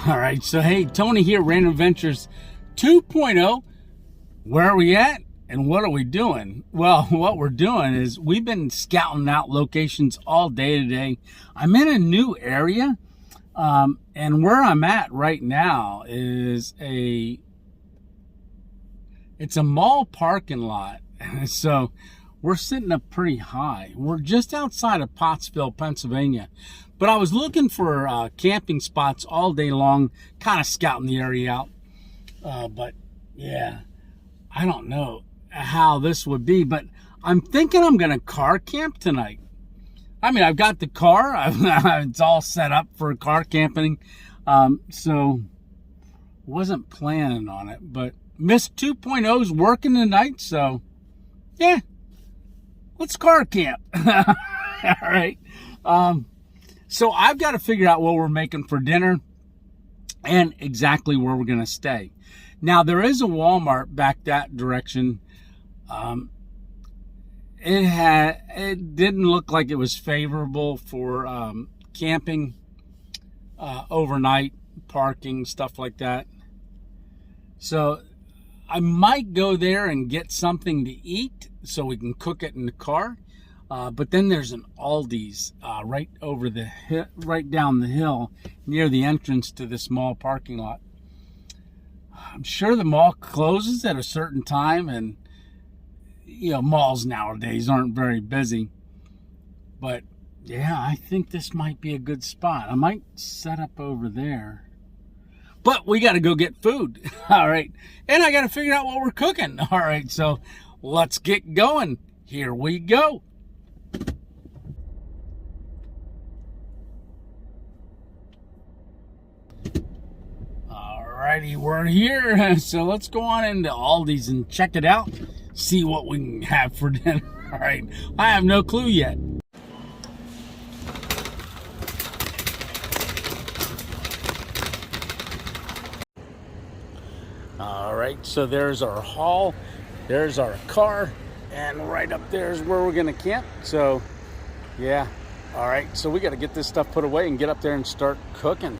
All right, so hey, Tony here, Random Adventures 2.0. Where are we at and what are we doing? Well, what we're doing is we've been scouting out locations all day today. I'm in a new area, and where I'm at right now is it's a mall parking lot. So we're sitting up pretty high. We're just outside of Pottsville, Pennsylvania. But I was looking for camping spots all day long, kind of scouting the area out. But yeah, I don't know how this would be, but I'm thinking I'm going to car camp tonight. I mean, I've got the car. It's all set up for car camping. So wasn't planning on it, but Miss 2.0 is working tonight. So yeah, let's car camp. All right. So I've got to figure out what we're making for dinner and exactly where we're going to stay. Now, there is a Walmart back that direction. It didn't look like it was favorable for camping, overnight parking, stuff like that. So I might go there and get something to eat so we can cook it in the car. But then there's an Aldi's right down the hill near the entrance to this mall parking lot. I'm sure the mall closes at a certain time, and malls nowadays aren't very busy. But yeah, I think this might be a good spot. I might set up over there. But we got to go get food. All right. And I got to figure out what we're cooking. All right. So let's get going. Here we go. Alrighty, we're here. So let's go on into Aldi's and check it out. See what we can have for dinner. All right. I have no clue yet. All right, so there's our haul, there's our car, and right up there is where we're gonna camp. So yeah, all right, so we got to get this stuff put away and get up there and start cooking.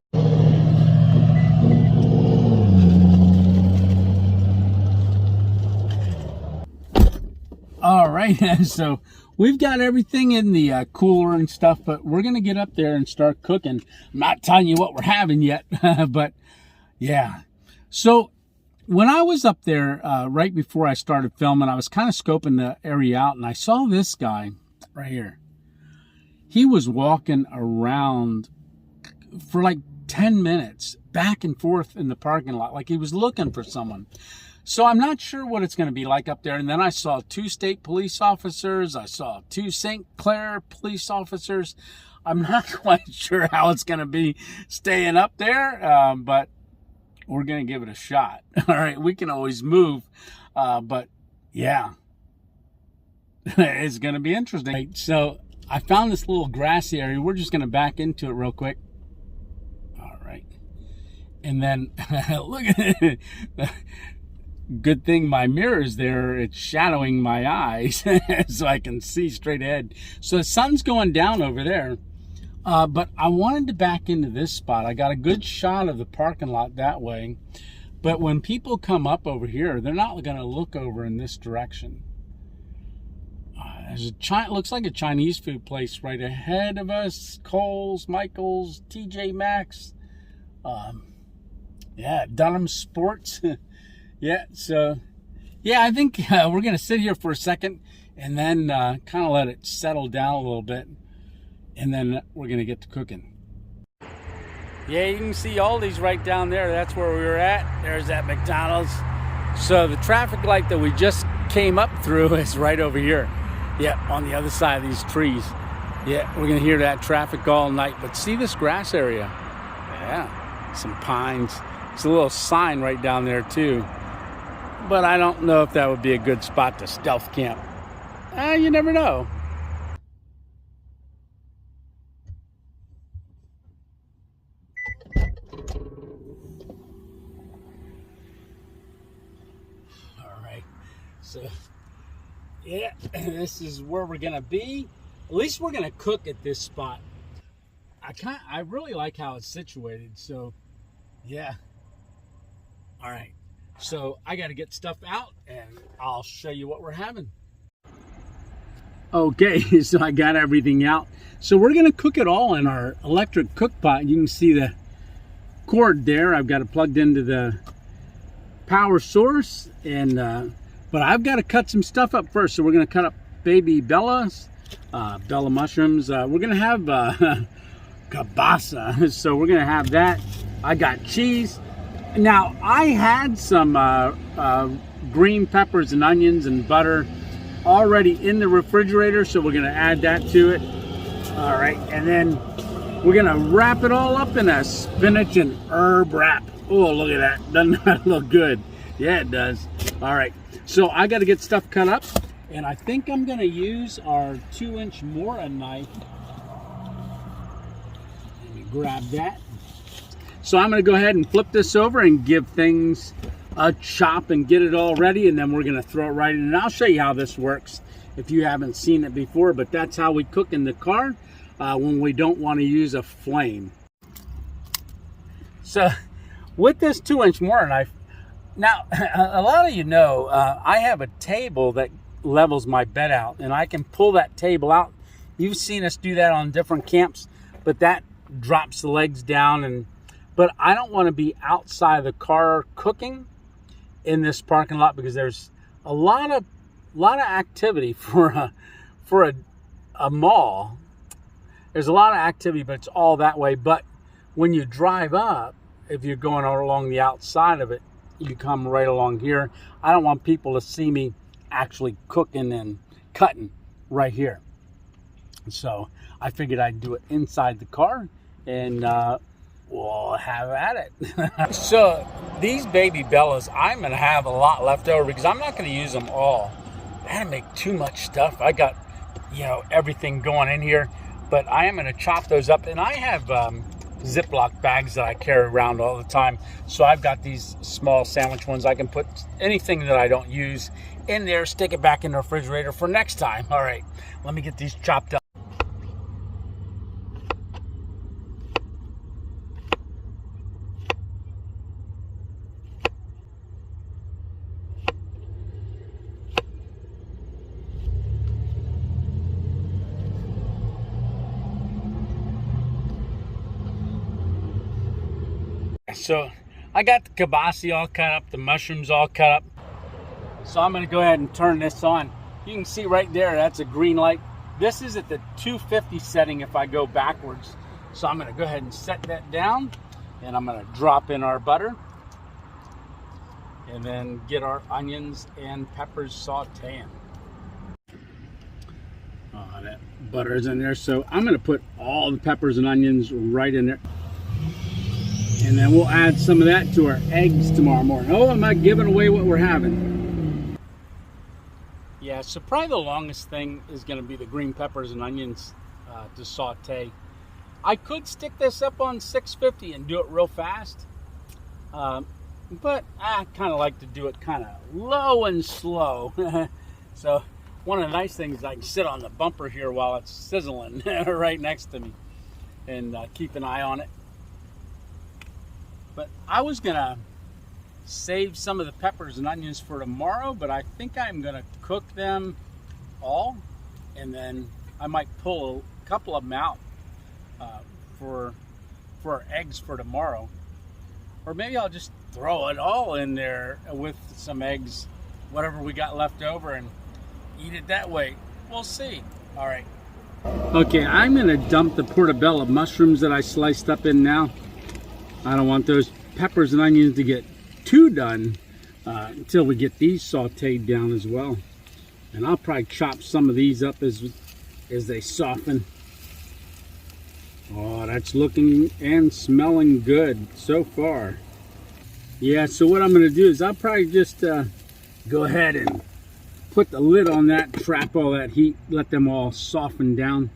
All right, so we've got everything in the cooler and stuff, but we're gonna get up there and start cooking. I'm not telling you what we're having yet, but yeah. So when I was up there right before I started filming, I was kind of scoping the area out, and I saw this guy right here. He was walking around for like 10 minutes, back and forth in the parking lot, like he was looking for someone. So I'm not sure what it's going to be like up there. And then I saw 2 state police officers. I saw 2 St. Clair police officers. I'm not quite sure how it's going to be staying up there, but we're going to give it a shot. All right, we can always move, but yeah, it's going to be interesting. So I found this little grassy area. We're just going to back into it real quick. All right, and then look at it. Good thing my mirror is there. It's shadowing my eyes so I can see straight ahead. So the sun's going down over there. But I wanted to back into this spot. I got a good shot of the parking lot that way. But when people come up over here, they're not going to look over in this direction. There's looks like a Chinese food place right ahead of us. Kohl's, Michael's, TJ Maxx. Yeah, Dunham Sports. Yeah, so yeah, I think we're going to sit here for a second and then kind of let it settle down a little bit. And then we're going to get to cooking. Yeah, you can see Aldi's right down there. That's where we were at. There's that McDonald's. So the traffic light that we just came up through is right over here. Yeah, on the other side of these trees. Yeah, we're going to hear that traffic all night. But see this grass area? Yeah, some pines. There's a little sign right down there too. But I don't know if that would be a good spot to stealth camp. You never know. So, yeah, this is where we're gonna be. At least we're gonna cook at this spot. I really like how it's situated. So Yeah. All right. So I got to get stuff out and I'll show you what we're having. Okay, so I got everything out. So we're going to cook it all in our electric cook pot. You can see the cord there. I've got it plugged into the power source, and but I've got to cut some stuff up first. So we're going to cut up baby Bella mushrooms. We're going to have kielbasa. So we're going to have that. I got cheese. Now, I had some green peppers and onions and butter already in the refrigerator, so we're going to add that to it. All right, and then we're going to wrap it all up in a spinach and herb wrap. Oh, look at that. Doesn't that look good? Yeah, it does. All right, so I got to get stuff cut up, and I think I'm going to use our 2-inch Mora knife. Let me grab that. So I'm going to go ahead and flip this over and give things a chop and get it all ready, and then we're going to throw it right in. And I'll show you how this works if you haven't seen it before, but that's how we cook in the car when we don't want to use a flame. So with this 2-inch Mora knife, now a lot of you know I have a table that levels my bed out, and I can pull that table out. You've seen us do that on different camps, but that drops the legs down. But I don't want to be outside of the car cooking in this parking lot because there's a lot of activity for a mall. There's a lot of activity, but it's all that way. But when you drive up, if you're going along the outside of it, you come right along here. I don't want people to see me actually cooking and cutting right here. So I figured I'd do it inside the car, and we'll have at it. So these baby Bellas, I'm going to have a lot left over because I'm not going to use them all. That'd make too much stuff. I got, everything going in here, but I am going to chop those up. And I have Ziploc bags that I carry around all the time. So I've got these small sandwich ones. I can put anything that I don't use in there, stick it back in the refrigerator for next time. All right, let me get these chopped up. So I got the kielbasa all cut up, the mushrooms all cut up. So I'm going to go ahead and turn this on. You can see right there, that's a green light. This is at the 250 setting if I go backwards. So I'm going to go ahead and set that down, and I'm going to drop in our butter and then get our onions and peppers sauteing. Oh, that butter's in there. So I'm going to put all the peppers and onions right in there. And then we'll add some of that to our eggs tomorrow morning. Oh, am I giving away what we're having? Yeah, so probably the longest thing is going to be the green peppers and onions to saute. I could stick this up on 650 and do it real fast. But I kind of like to do it kind of low and slow. So one of the nice things is I can sit on the bumper here while it's sizzling right next to me and keep an eye on it. But I was going to save some of the peppers and onions for tomorrow, but I think I'm going to cook them all, and then I might pull a couple of them out for our eggs for tomorrow. Or maybe I'll just throw it all in there with some eggs, whatever we got left over, and eat it that way. We'll see. All right. Okay, I'm going to dump the portobello mushrooms that I sliced up in now. I don't want those peppers and onions to get too done until we get these sauteed down as well. And I'll probably chop some of these up as they soften. Oh, that's looking and smelling good so far. Yeah, so what I'm going to do is I'll probably just go ahead and put the lid on that, trap all that heat, let them all soften down.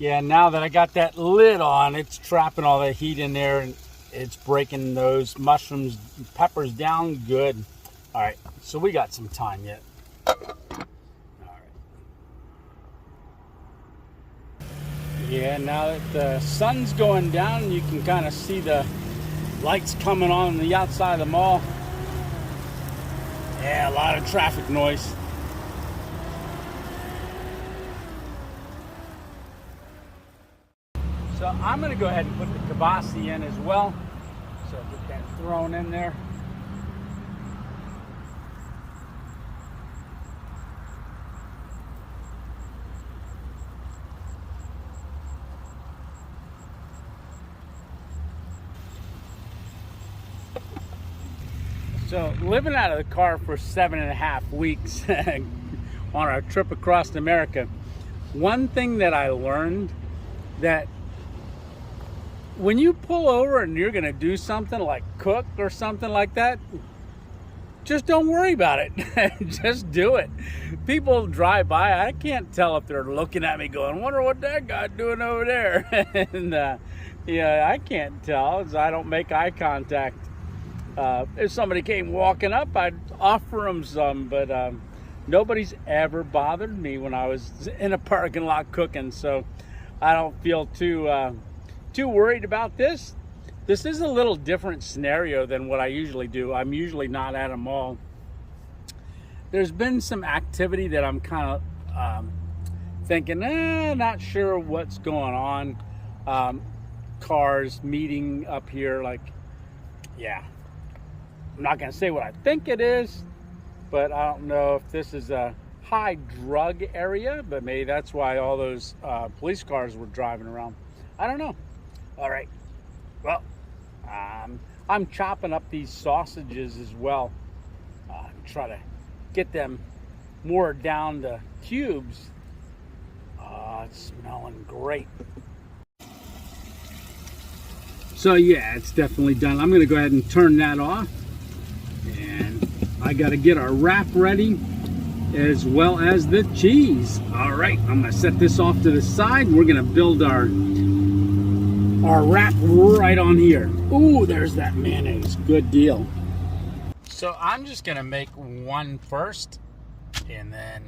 Yeah, now that I got that lid on, it's trapping all that heat in there, and it's breaking those mushrooms, peppers down good. All right, so we got some time yet. All right. Yeah, now that the sun's going down, you can kind of see the lights coming on the outside of the mall. Yeah, a lot of traffic noise. So I'm going to go ahead and put the kibasi in as well. So get that thrown in there. So living out of the car for 7.5 weeks on our trip across America, one thing that I learned, that when you pull over and you're gonna do something like cook or something like that, just don't worry about it. Just do it. People drive by, I can't tell if they're looking at me going, wonder what that guy's doing over there. And yeah, I can't tell, as I don't make eye contact. If somebody came walking up, I'd offer them some, but nobody's ever bothered me when I was in a parking lot cooking, so I don't feel too worried about this. This is a little different scenario than what I usually do. I'm usually not at a mall. There's been some activity that I'm kind of thinking, not sure what's going on. Cars meeting up here, like, yeah. I'm not going to say what I think it is, but I don't know if this is a high drug area, but maybe that's why all those police cars were driving around. I don't know. All right. Well, I'm chopping up these sausages as well. Try to get them more down to cubes. It's smelling great. So yeah, it's definitely done. I'm going to go ahead and turn that off. And I got to get our wrap ready, as well as the cheese. All right, I'm going to set this off to the side. We're going to build our wrap right on here. Ooh, there's that mayonnaise. Good deal. So I'm just going to make one first, and then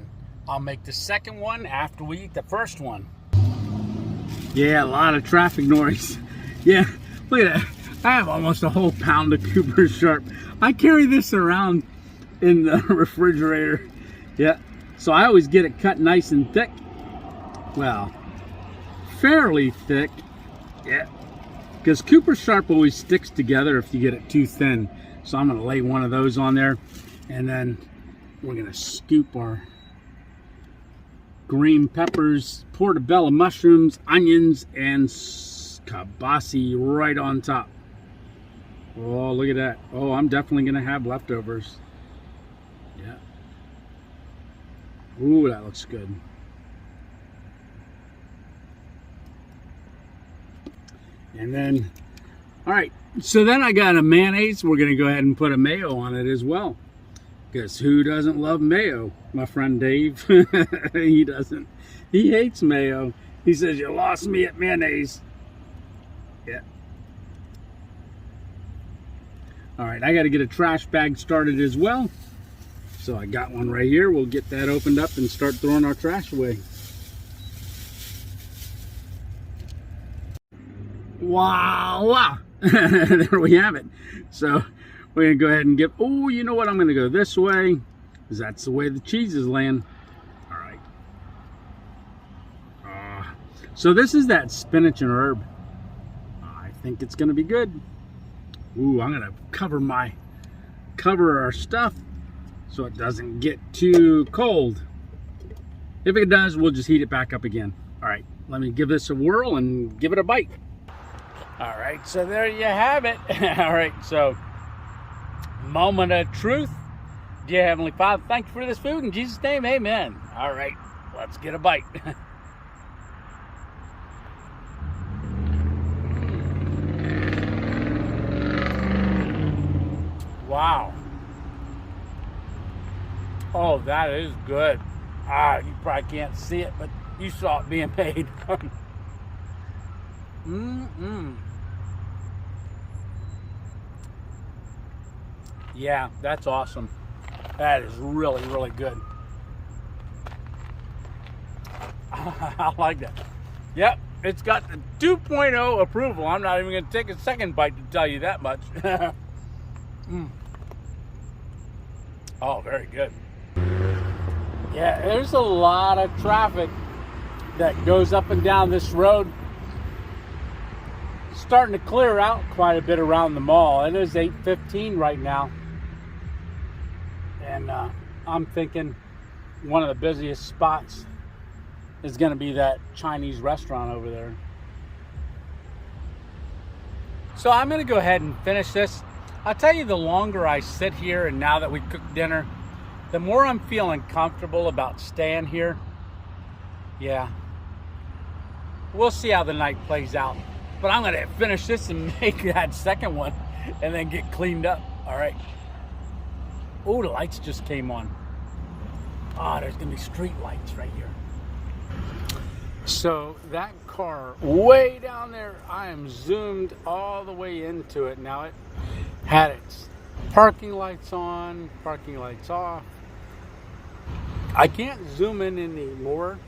I'll make the second one after we eat the first one. Yeah, a lot of traffic noise. Yeah, look at that. I have almost a whole pound of Cooper Sharp. I carry this around in the refrigerator. Yeah, so I always get it cut nice and thick. Well, fairly thick. Yeah, because Cooper Sharp always sticks together if you get it too thin. So I'm going to lay one of those on there, and then we're going to scoop our green peppers, portobello mushrooms, onions, and kibasi right on top. Oh, look at that. Oh, I'm definitely going to have leftovers. Yeah. Ooh, that looks good. And then, all right. So then I got a mayonnaise. We're going to go ahead and put a mayo on it as well. Because who doesn't love mayo? My friend Dave. He doesn't. He hates mayo. He says, you lost me at mayonnaise. Yeah. All right, I got to get a trash bag started as well. So I got one right here. We'll get that opened up and start throwing our trash away. Voila! There we have it. So we're going to go ahead and get, oh, you know what? I'm going to go this way, because that's the way the cheeses land. All right. So this is that spinach and herb. I think it's going to be good. Ooh, I'm gonna cover our stuff so it doesn't get too cold. If it does, we'll just heat it back up again. All right, let me give this a whirl and give it a bite. All right, so there you have it. All right, so moment of truth. Dear Heavenly Father, thank you for this food. In Jesus' name, amen. All right, let's get a bite. Wow. Oh, that is good. You probably can't see it, but you saw it being made. Yeah, that's awesome. That is really, really good. I like that. Yep, It's got the 2.0 approval. I'm not even going to take a second bite to tell you that much. Oh, very good. Yeah, there's a lot of traffic that goes up and down this road. Starting to clear out quite a bit around the mall. It is 8:15 right now. And I'm thinking one of the busiest spots is going to be that Chinese restaurant over there. So I'm going to go ahead and finish this. I'll tell you, the longer I sit here and now that we cooked dinner, the more I'm feeling comfortable about staying here. Yeah. We'll see how the night plays out. But I'm going to finish this and make that second one and then get cleaned up. All right. Oh, the lights just came on. Ah, there's going to be street lights right here. So that car way down there, I am zoomed all the way into it. Now it had its parking lights on, parking lights off. I can't zoom in anymore,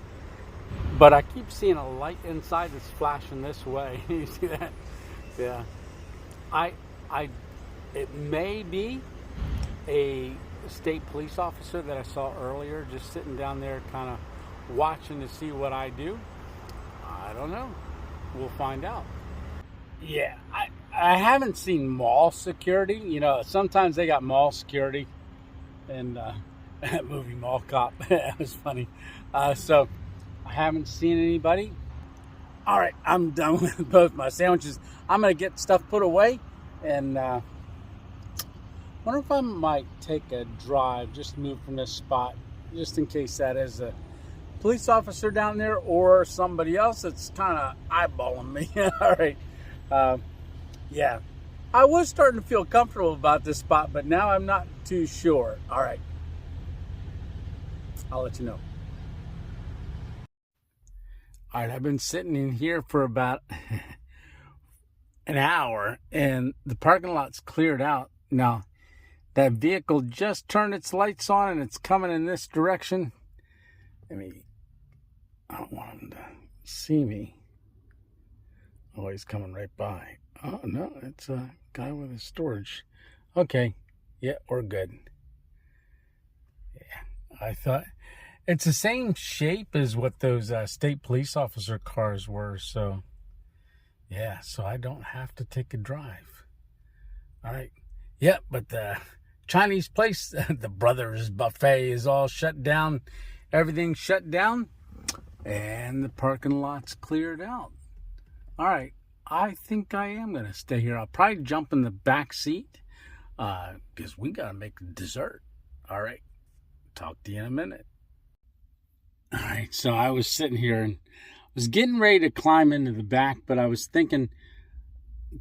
but I keep seeing a light inside that's flashing this way. You see that? Yeah. It may be a state police officer that I saw earlier, just sitting down there kind of watching to see what I do. I don't know. We'll find out. Yeah, I haven't seen mall security. You know, sometimes they got mall security, and that movie Mall Cop, that was funny. So I haven't seen anybody. All right, I'm done with both my sandwiches. I'm gonna get stuff put away, and wonder if I might take a drive, just move from this spot, just in case that is a police officer down there or somebody else that's kind of eyeballing me. All right. Yeah. I was starting to feel comfortable about this spot, but now I'm not too sure. All right. I'll let you know. All right. I've been sitting in here for about an hour, and the parking lot's cleared out. Now, that vehicle just turned its lights on, and it's coming in this direction. I don't want him to see me. Oh, he's coming right by. Oh, no, it's a guy with a storage. Okay. Yeah, we're good. Yeah, I thought it's the same shape as what those state police officer cars were. So, yeah, so I don't have to take a drive. All right. Yeah, but the Chinese place, the Brothers Buffet, is all shut down. Everything's shut down. And the parking lot's cleared out. All right. I think I am going to stay here. I'll probably jump in the back seat because we got to make dessert. All right. Talk to you in a minute. All right. So I was sitting here and was getting ready to climb into the back, but I was thinking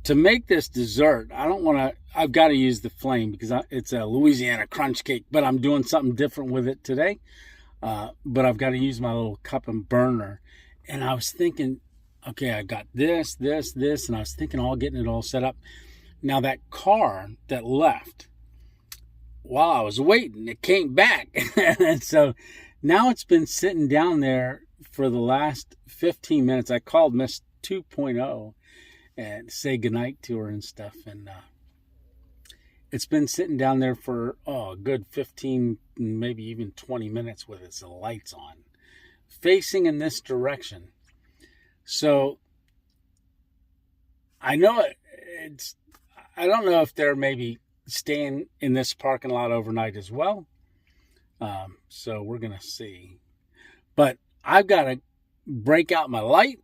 to make this dessert, I've got to use the flame because it's a Louisiana crunch cake, but I'm doing something different with it today. But I've got to use my little cup and burner. And I was thinking, okay, I got this, and I was thinking getting it all set up. Now that car that left, while I was waiting, it came back. And so now it's been sitting down there for the last 15 minutes. I called Miss 2.0 and say goodnight to her and stuff. And it's been sitting down there for a good 15, maybe even 20 minutes with its lights on, facing in this direction. So I know I don't know if they're maybe staying in this parking lot overnight as well. So we're going to see. But I've got to break out my light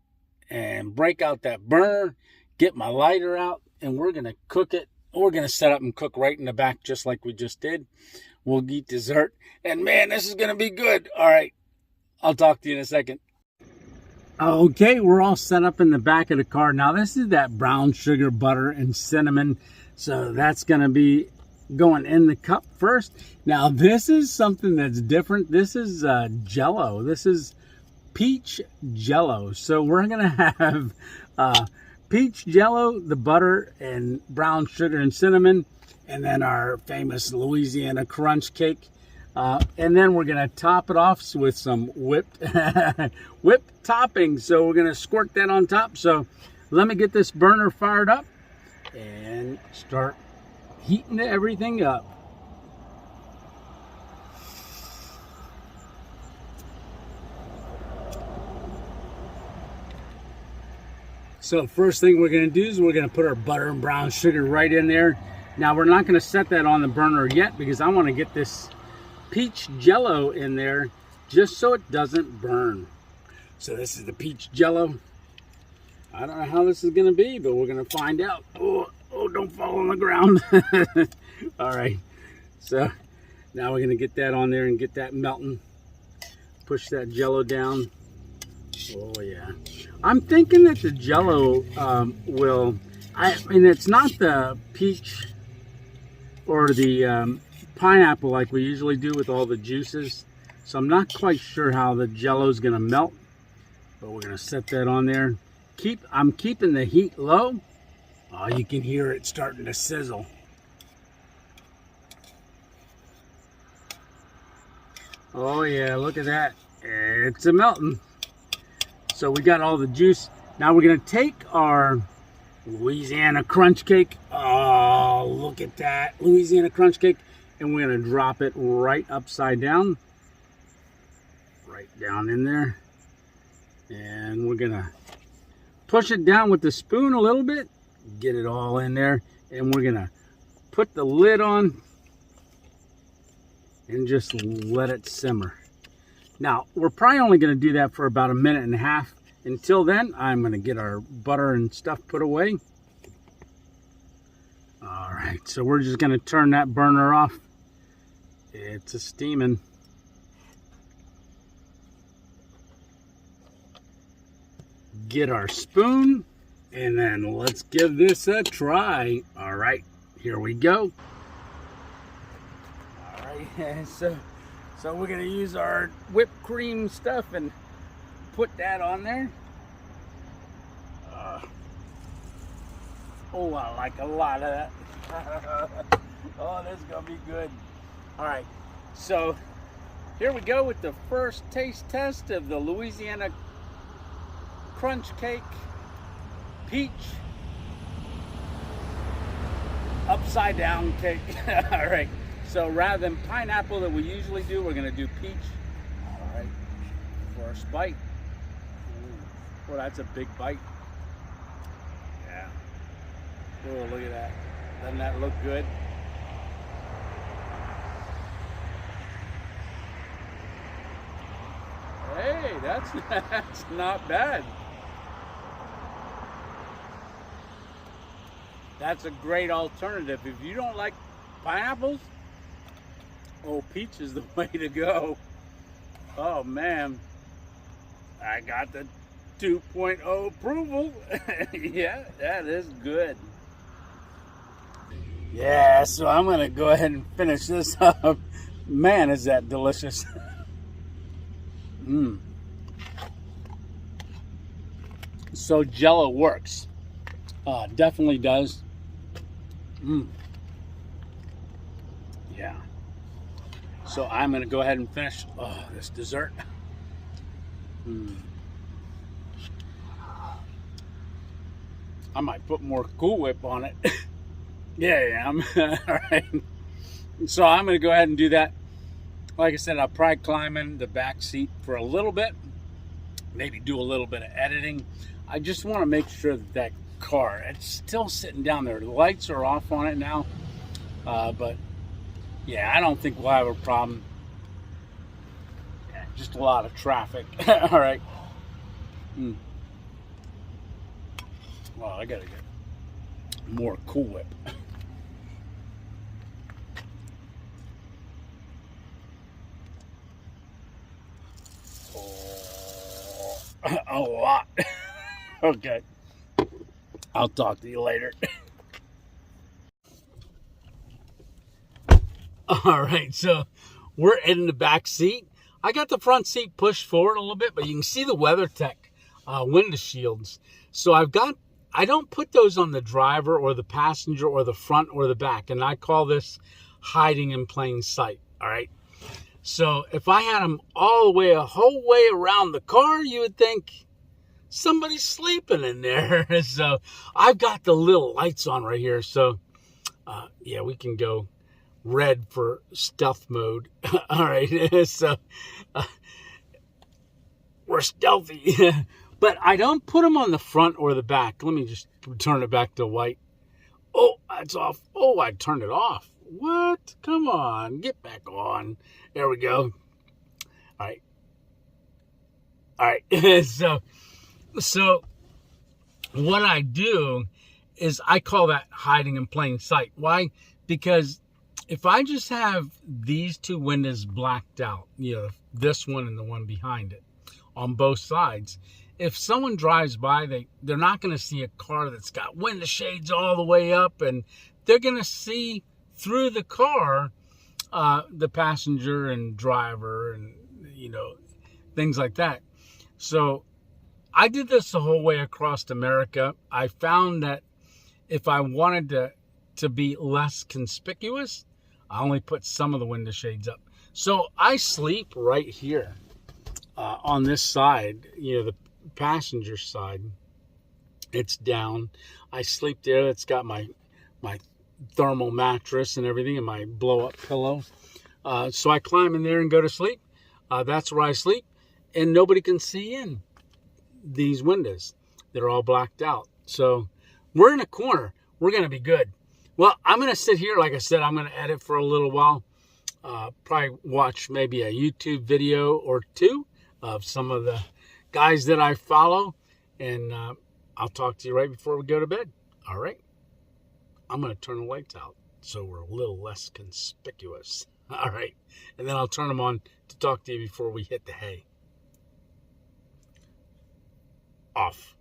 and break out that burner, get my lighter out, and we're going to cook it. We're going to set up and cook right in the back just like we just did. We'll eat dessert. And man, this is going to be good. All right. I'll talk to you in a second. Okay, we're all set up in the back of the car. Now, this is that brown sugar, butter, and cinnamon. So that's going to be going in the cup first. Now, this is something that's different. This is Jell-O. This is peach Jell-O. So we're going to have peach Jell-O, the butter, and brown sugar and cinnamon. And then our famous Louisiana crunch cake. And then we're gonna top it off with some whipped topping. So we're gonna squirt that on top. So let me get this burner fired up and start heating everything up. So first thing we're going to do is we're going to put our butter and brown sugar right in there. Now we're not going to set that on the burner yet because I want to get this peach jello in there just so it doesn't burn. So this is the peach jello. I don't know how this is going to be, but we're going to find out. Oh, don't fall on the ground. All right. So now we're going to get that on there and get that melting. Push that jello down. Oh yeah. I'm thinking that the jello I mean, it's not the peach or the pineapple like we usually do with all the juices. So I'm not quite sure how the jello is going to melt, but we're going to set that on there. I'm keeping the heat low. Oh, you can hear it starting to sizzle. Oh yeah, look at that. It's a melting. So we got all the juice. Now we're gonna take our Louisiana crunch cake. Oh, look at that, Louisiana crunch cake. And we're gonna drop it right upside down. Right down in there. And we're gonna push it down with the spoon a little bit. Get it all in there. And we're gonna put the lid on and just let it simmer. Now, we're probably only going to do that for about 1.5 minutes. Until then, I'm going to get our butter and stuff put away. All right, so we're just going to turn that burner off. It's a steaming. Get our spoon, and then let's give this a try. All right, here we go. All right, so we're gonna use our whipped cream stuff and put that on there. Oh, I like a lot of that. Oh, this is gonna be good. All right, so here we go with the first taste test of the Louisiana crunch cake peach upside down cake. All right. So rather than pineapple that we usually do, we're going to do peach. All right, first bite. Ooh. Well, that's a big bite. Yeah. Oh, look at that. Doesn't that look good? Hey, that's not bad. That's a great alternative. If you don't like pineapples, oh, peach is the way to go. Oh man, I got the 2.0 approval. Yeah, that is good. Yeah, so I'm gonna go ahead and finish this up. Man, is that delicious. So Jello works. Definitely does. Yeah. So I'm going to go ahead and finish this dessert. I might put more Cool Whip on it. Yeah, I'm all right. So I'm going to go ahead and do that. Like I said, I'll probably climb in the back seat for a little bit. Maybe do a little bit of editing. I just want to make sure that that car, it's still sitting down there. The lights are off on it now. But yeah, I don't think we'll have a problem. Yeah, just a lot of traffic. All right. Well, I gotta get more Cool Whip. A lot. Okay. I'll talk to you later. All right, so we're in the back seat. I got the front seat pushed forward a little bit, but you can see the WeatherTech window shields. So I don't put those on the driver or the passenger or the front or the back, and I call this hiding in plain sight. All right. So if I had them all the way, a whole way around the car, you would think somebody's sleeping in there. So I've got the little lights on right here. So yeah, we can go red for stealth mode. All right. So we're stealthy. But I don't put them on the front or the back. Let me just turn it back to white. Oh, it's off. Oh, I turned it off. What? Come on. Get back on. There we go. All right. All right. So what I do is I call that hiding in plain sight. Why? Because if I just have these two windows blacked out, this one and the one behind it on both sides, if someone drives by, they're not going to see a car that's got window shades all the way up, and they're going to see through the car the passenger and driver and, things like that. So I did this the whole way across America. I found that if I wanted to be less conspicuous, I only put some of the window shades up. So I sleep right here on this side, the passenger side. It's down. I sleep there. It's got my thermal mattress and everything and my blow-up pillow. So I climb in there and go to sleep. That's where I sleep. And nobody can see in these windows. They're all blacked out. So we're in a corner. We're going to be good. Well, I'm going to sit here. Like I said, I'm going to edit for a little while. Probably watch maybe a YouTube video or two of some of the guys that I follow. And I'll talk to you right before we go to bed. All right. I'm going to turn the lights out so we're a little less conspicuous. All right. And then I'll turn them on to talk to you before we hit the hay. Off.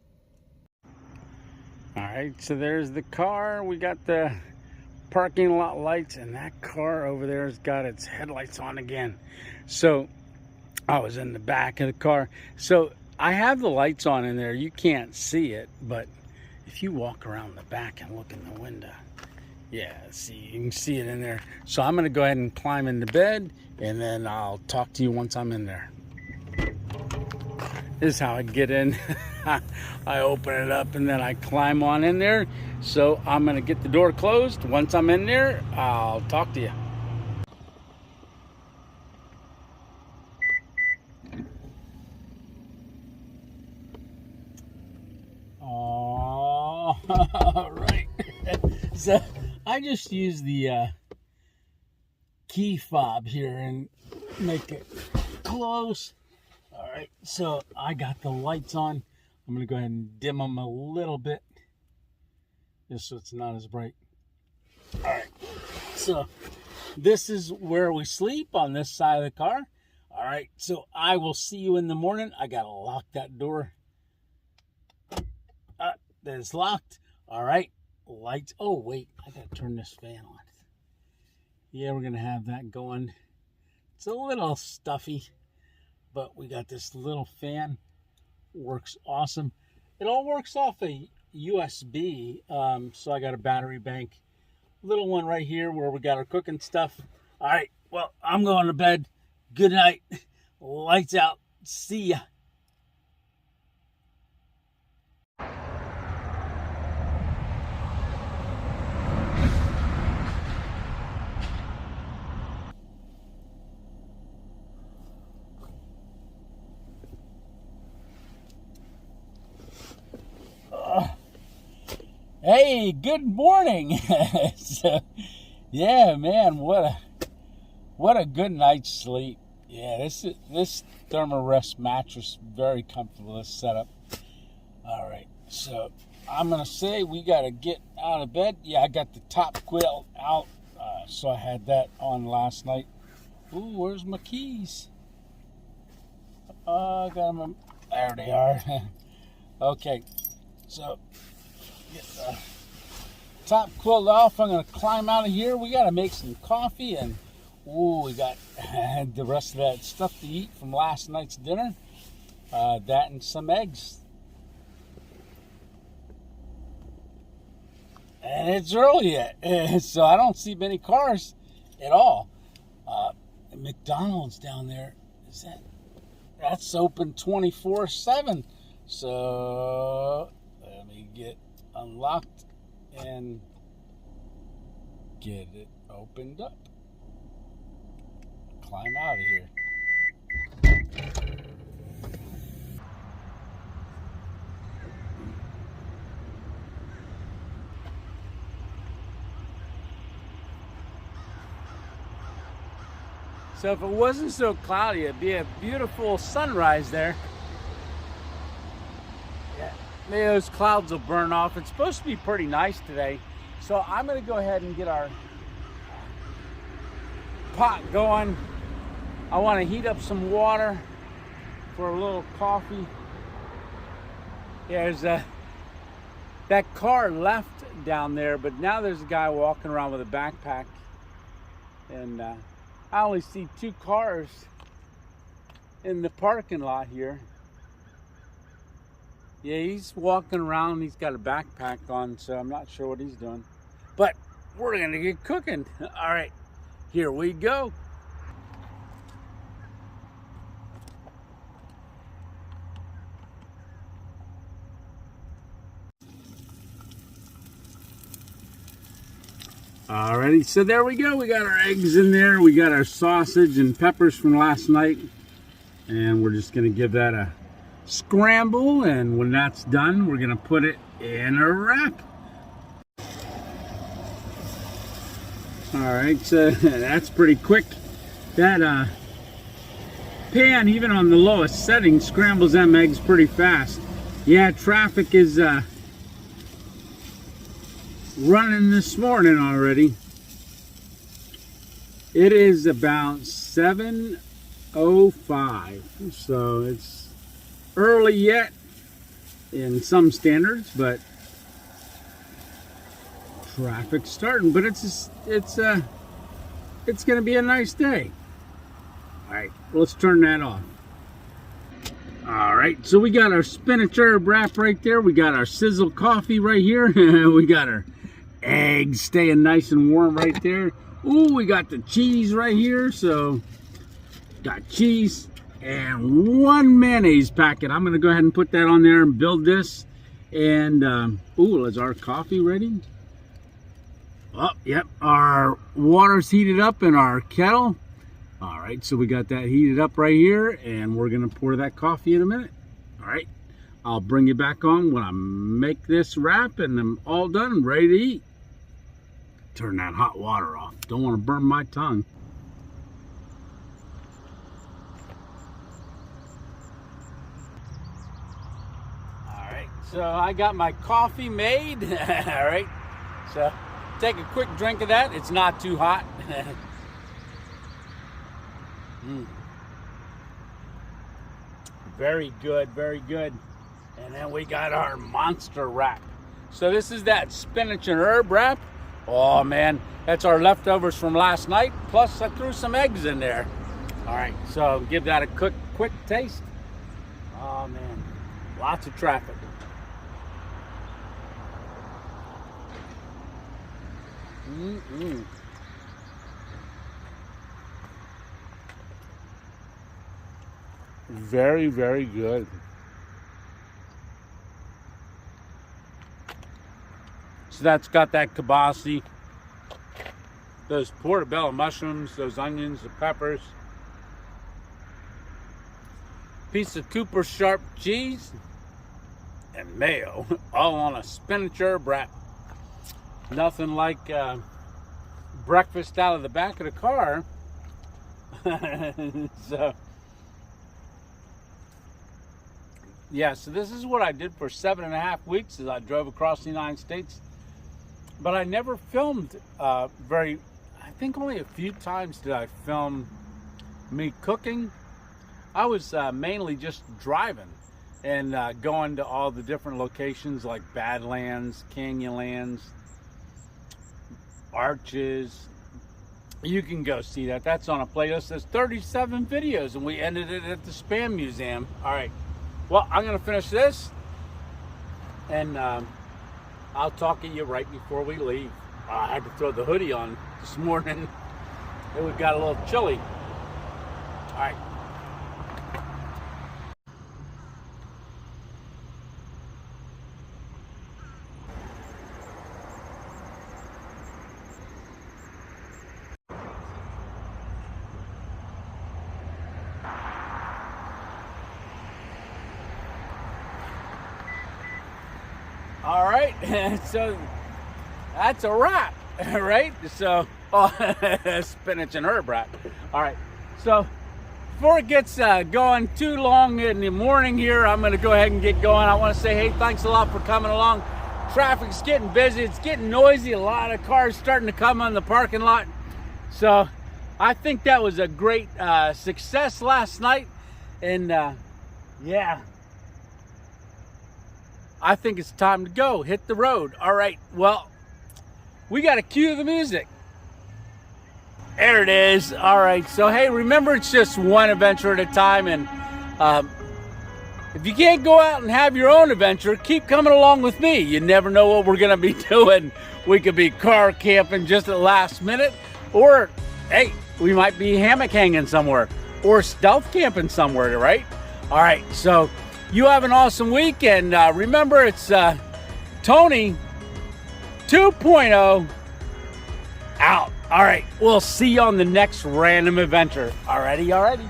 All right, so there's the car. We got the parking lot lights, and that car over there has got its headlights on again. So I was in the back of the car. So I have the lights on in there. You can't see it, but if you walk around the back and look in the window, yeah, see, you can see it in there. So I'm going to go ahead and climb into bed, and then I'll talk to you once I'm in there. This is how I get in. I open it up and then I climb on in there. So I'm going to get the door closed. Once I'm in there, I'll talk to you. All right. So I just use the key fob here and make it close. All right, so I got the lights on. I'm going to go ahead and dim them a little bit just so it's not as bright. All right, so this is where we sleep on this side of the car. All right, so I will see you in the morning. I got to lock that door. That is locked. All right, lights. Oh, wait, I got to turn this fan on. Yeah, we're going to have that going. It's a little stuffy, but we got this little fan. Works awesome. It all works off a USB. So I got a battery bank. Little one right here where we got our cooking stuff. All right. Well, I'm going to bed. Good night. Lights out. See ya. Hey, good morning. So, yeah, man, what a good night's sleep. Yeah, this Thermarest mattress, very comfortable, this setup. All right, so I'm gonna say we gotta get out of bed. Yeah, I got the top quilt out, so I had that on last night. Ooh, where's my keys? I got them. There they are. Okay, so get the top quilt off. I'm going to climb out of here. We got to make some coffee, and we got the rest of that stuff to eat from last night's dinner. That and some eggs. And it's early yet, so I don't see many cars at all. McDonald's down there. Is that's open 24/7. So let me get unlocked and get it opened up. Climb out of here. So if it wasn't so cloudy, it'd be a beautiful sunrise there. Yeah, maybe those clouds will burn off. It's supposed to be pretty nice today. So I'm gonna go ahead and get our pot going. I wanna heat up some water for a little coffee. There's that car left down there, but now there's a guy walking around with a backpack. And I only see 2 cars in the parking lot here. Yeah, he's walking around. He's got a backpack on, so I'm not sure what he's doing. But we're gonna get cooking. All right, here we go. Alrighty, so there we go. We got our eggs in there. We got our sausage and peppers from last night. And we're just gonna give that a scramble. And when that's done, we're gonna put it in a wrap. Alright, so that's pretty quick. That pan, even on the lowest setting, scrambles them eggs pretty fast. Yeah, traffic is running this morning already. It is about 7:05, so it's early yet in some standards, but traffic's starting. But it's gonna be a nice day. All right, let's turn that off. All right, so we got our spinach herb wrap right there. We got our sizzle coffee right here. We got our eggs staying nice and warm right there. Ooh, we got the cheese right here. So got cheese and 1 mayonnaise packet. I'm gonna go ahead and put that on there and build this. And ooh, is our coffee ready? Oh, yep, our water's heated up in our kettle. All right, so we got that heated up right here, and we're gonna pour that coffee in a minute. All right, I'll bring you back on when I make this wrap and I'm all done and ready to eat. Turn that hot water off. Don't want to burn my tongue. All right, so I got my coffee made. All right, so take a quick drink of that. It's not too hot. Very good, very good. And then we got our monster wrap. So this is that spinach and herb wrap. Oh man, that's our leftovers from last night. Plus I threw some eggs in there. All right, so give that a quick taste. Oh man, lots of traffic. Very, very good. So that's got that kibasi, those portobello mushrooms, those onions, the peppers, piece of Cooper sharp cheese, and mayo, all on a spinach herb wrap. Nothing like breakfast out of the back of the car. So yeah, so this is what I did for 7.5 weeks as I drove across the United States. But I never filmed I think only a few times did I film me cooking. I was mainly just driving and going to all the different locations like Badlands, Canyonlands, Arches. You can go see that. That's on a playlist. There's 37 videos and we ended it at the Spam Museum. All right. Well, I'm going to finish this, and I'll talk to you right before we leave. I had to throw the hoodie on this morning. It got a little chilly. right. All right, so that's a wrap, right? So, spinach and herb wrap. All right, so before it gets going too long in the morning here, I'm going to go ahead and get going. I want to say, hey, thanks a lot for coming along. Traffic's getting busy. It's getting noisy. A lot of cars starting to come on the parking lot. So I think that was a great success last night. And yeah, I think it's time to go. Hit the road. All right, well, we got to cue the music. There it is. All right, so hey, remember, it's just one adventure at a time. And if you can't go out and have your own adventure, keep coming along with me. You never know what we're going to be doing. We could be car camping just at the last minute, or hey, we might be hammock hanging somewhere, or stealth camping somewhere, right? All right, so you have an awesome week, and remember, it's Tony 2.0 out. All right, we'll see you on the next random adventure. Alrighty.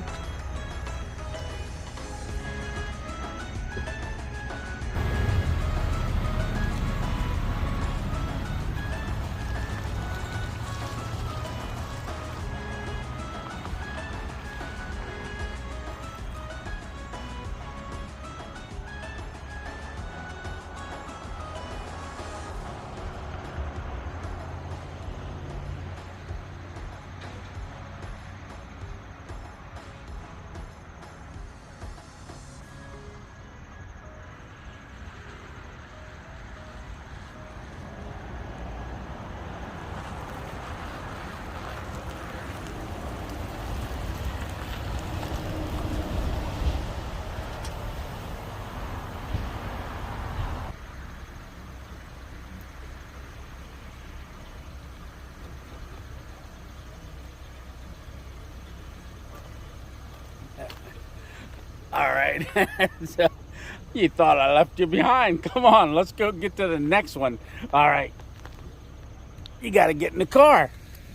All right, so you thought I left you behind. Come on, let's go get to the next one. All right, you got to get in the car.